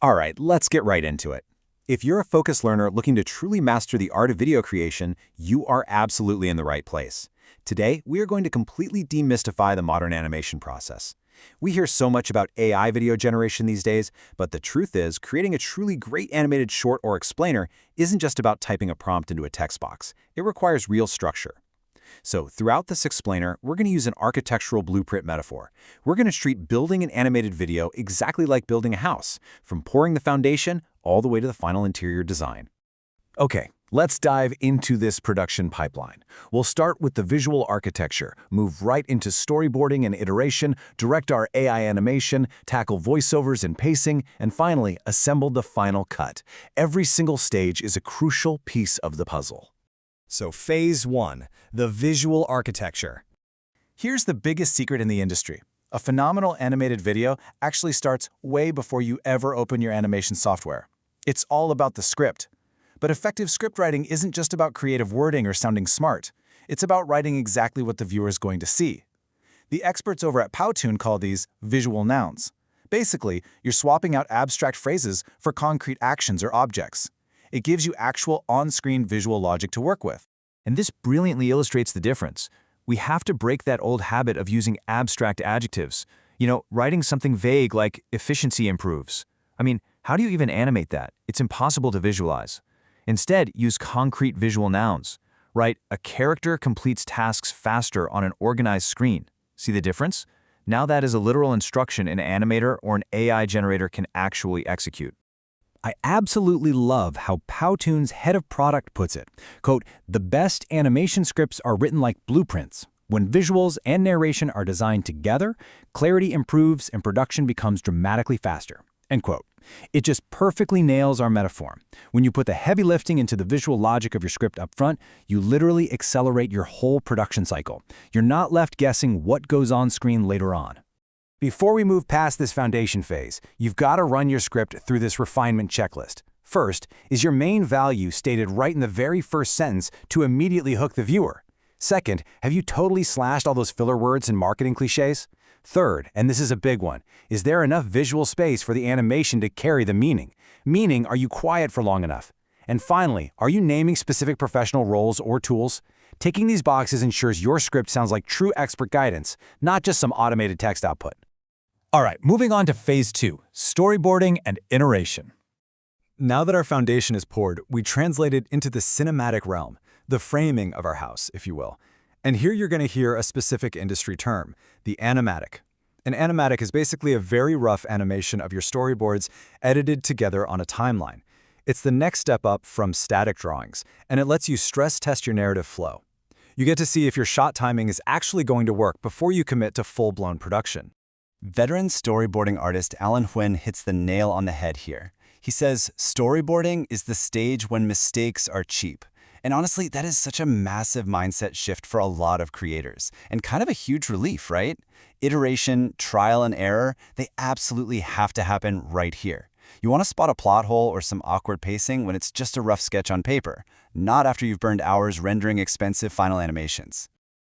All right, let's get right into it. If you're a focused learner looking to truly master the art of video creation, you are absolutely in the right place. Today, we are going to completely demystify the modern animation process. We hear so much about AI video generation these days, but the truth is, creating a truly great animated short or explainer isn't just about typing a prompt into a text box. It requires real structure. So throughout this explainer, we're going to use an architectural blueprint metaphor. We're going to treat building an animated video exactly like building a house, from pouring the foundation all the way to the final interior design. Okay, let's dive into this production pipeline. We'll start with the visual architecture, move right into storyboarding and iteration, direct our AI animation, tackle voiceovers and pacing, and finally, assemble the final cut. Every single stage is a crucial piece of the puzzle. So Phase 1, the visual architecture. Here's the biggest secret in the industry. A phenomenal animated video actually starts way before you ever open your animation software. It's all about the script. But effective script writing isn't just about creative wording or sounding smart. It's about writing exactly what the viewer is going to see. The experts over at Powtoon call these visual nouns. Basically, you're swapping out abstract phrases for concrete actions or objects. It gives you actual on-screen visual logic to work with. And this brilliantly illustrates the difference. We have to break that old habit of using abstract adjectives. Writing something vague like efficiency improves. How do you even animate that? It's impossible to visualize. Instead, use concrete visual nouns. Write, a character completes tasks faster on an organized screen. See the difference? Now that is a literal instruction an animator or an AI generator can actually execute. I absolutely love how Powtoon's head of product puts it. Quote, "The best animation scripts are written like blueprints. When visuals and narration are designed together, clarity improves and production becomes dramatically faster." End quote. It just perfectly nails our metaphor. When you put the heavy lifting into the visual logic of your script up front, you literally accelerate your whole production cycle. You're not left guessing what goes on screen later on. Before we move past this foundation phase, you've got to run your script through this refinement checklist. First, is your main value stated right in the very first sentence to immediately hook the viewer? Second, have you totally slashed all those filler words and marketing cliches? Third, and this is a big one, is there enough visual space for the animation to carry the meaning? Meaning, are you quiet for long enough? And finally, are you naming specific professional roles or tools? Ticking these boxes ensures your script sounds like true expert guidance, not just some automated text output. All right, moving on to Phase 2, storyboarding and iteration. Now that our foundation is poured, we translate it into the cinematic realm, the framing of our house, if you will. And here you're going to hear a specific industry term, the animatic. An animatic is basically a very rough animation of your storyboards edited together on a timeline. It's the next step up from static drawings, and it lets you stress test your narrative flow. You get to see if your shot timing is actually going to work before you commit to full-blown production. Veteran storyboarding artist Alan Huynh hits the nail on the head here. He says, storyboarding is the stage when mistakes are cheap. And honestly, that is such a massive mindset shift for a lot of creators, and kind of a huge relief, right? Iteration, trial and error, they absolutely have to happen right here. You want to spot a plot hole or some awkward pacing when it's just a rough sketch on paper, not after you've burned hours rendering expensive final animations.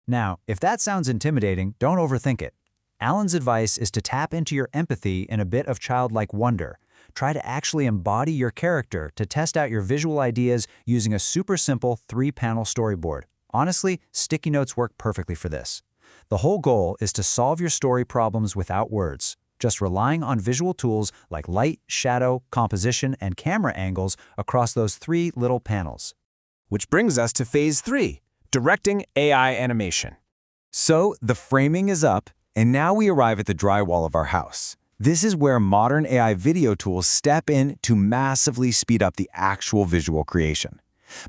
Now, if that sounds intimidating, don't overthink it. Alan's advice is to tap into your empathy and a bit of childlike wonder. Try to actually embody your character to test out your visual ideas using a super simple 3-panel storyboard. Honestly, sticky notes work perfectly for this. The whole goal is to solve your story problems without words, just relying on visual tools like light, shadow, composition, and camera angles across those 3 little panels. Which brings us to Phase 3, directing AI animation. So the framing is up, and now we arrive at the drywall of our house. This is where modern AI video tools step in to massively speed up the actual visual creation.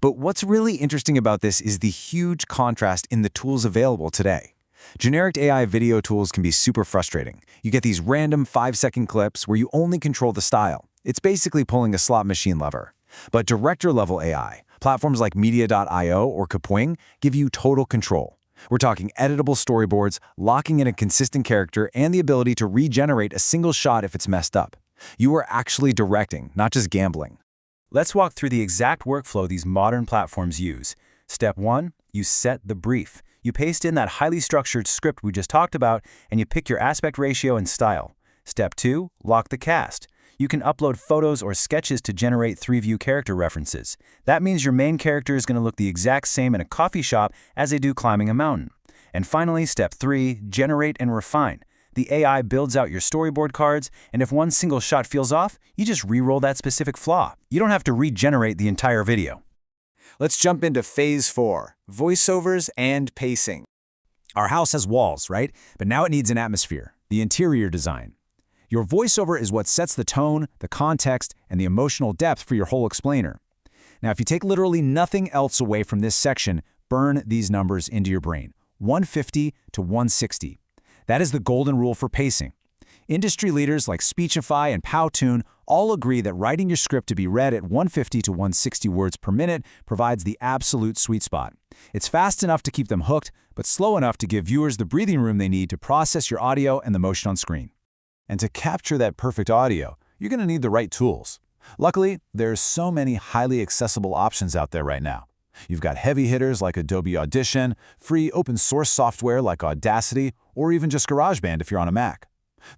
But what's really interesting about this is the huge contrast in the tools available today. Generic AI video tools can be super frustrating. You get these random 5-second clips where you only control the style. It's basically pulling a slot machine lever. But director-level AI, platforms like Media.io or Kapwing, give you total control. We're talking editable storyboards, locking in a consistent character, and the ability to regenerate a single shot if it's messed up. You are actually directing, not just gambling. Let's walk through the exact workflow these modern platforms use. Step 1, you set the brief. You paste in that highly structured script we just talked about, and you pick your aspect ratio and style. Step 2, lock the cast. You can upload photos or sketches to generate 3-view character references. That means your main character is going to look the exact same in a coffee shop as they do climbing a mountain. And finally, step 3, generate and refine. The AI builds out your storyboard cards, and if one single shot feels off, you just re-roll that specific flaw. You don't have to regenerate the entire video. Let's jump into phase 4, voiceovers and pacing. Our house has walls, right? But now it needs an atmosphere, the interior design. Your voiceover is what sets the tone, the context, and the emotional depth for your whole explainer. Now, if you take literally nothing else away from this section, burn these numbers into your brain. 150 to 160. That is the golden rule for pacing. Industry leaders like Speechify and Powtoon all agree that writing your script to be read at 150 to 160 words per minute provides the absolute sweet spot. It's fast enough to keep them hooked, but slow enough to give viewers the breathing room they need to process your audio and the motion on screen. And to capture that perfect audio, you're going to need the right tools. Luckily, there's so many highly accessible options out there right now. You've got heavy hitters like Adobe Audition, free open source software like Audacity, or even just GarageBand if you're on a Mac.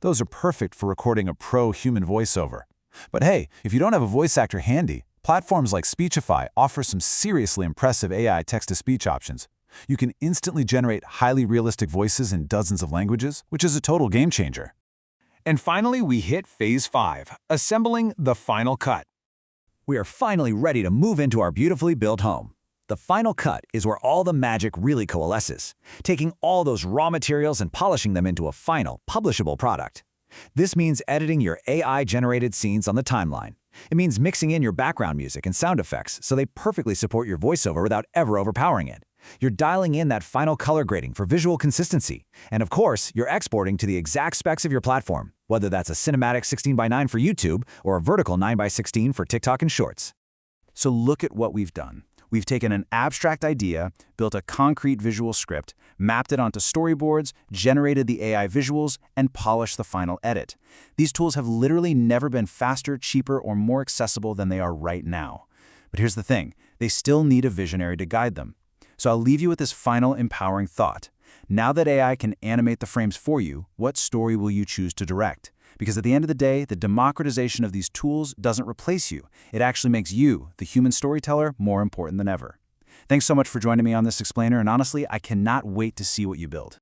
Those are perfect for recording a pro-human voiceover. But hey, if you don't have a voice actor handy, platforms like Speechify offer some seriously impressive AI text-to-speech options. You can instantly generate highly realistic voices in dozens of languages, which is a total game changer. And finally, we hit phase 5, assembling the final cut. We are finally ready to move into our beautifully built home. The final cut is where all the magic really coalesces, taking all those raw materials and polishing them into a final, publishable product. This means editing your AI-generated scenes on the timeline. It means mixing in your background music and sound effects so they perfectly support your voiceover without ever overpowering it. You're dialing in that final color grading for visual consistency. And of course, you're exporting to the exact specs of your platform, whether that's a cinematic 16:9 for YouTube or a vertical 9:16 for TikTok and Shorts. So look at what we've done. We've taken an abstract idea, built a concrete visual script, mapped it onto storyboards, generated the AI visuals, and polished the final edit. These tools have literally never been faster, cheaper, or more accessible than they are right now. But here's the thing, they still need a visionary to guide them. So I'll leave you with this final empowering thought. Now that AI can animate the frames for you, what story will you choose to direct? Because at the end of the day, the democratization of these tools doesn't replace you. It actually makes you, the human storyteller, more important than ever. Thanks so much for joining me on this explainer, and honestly, I cannot wait to see what you build.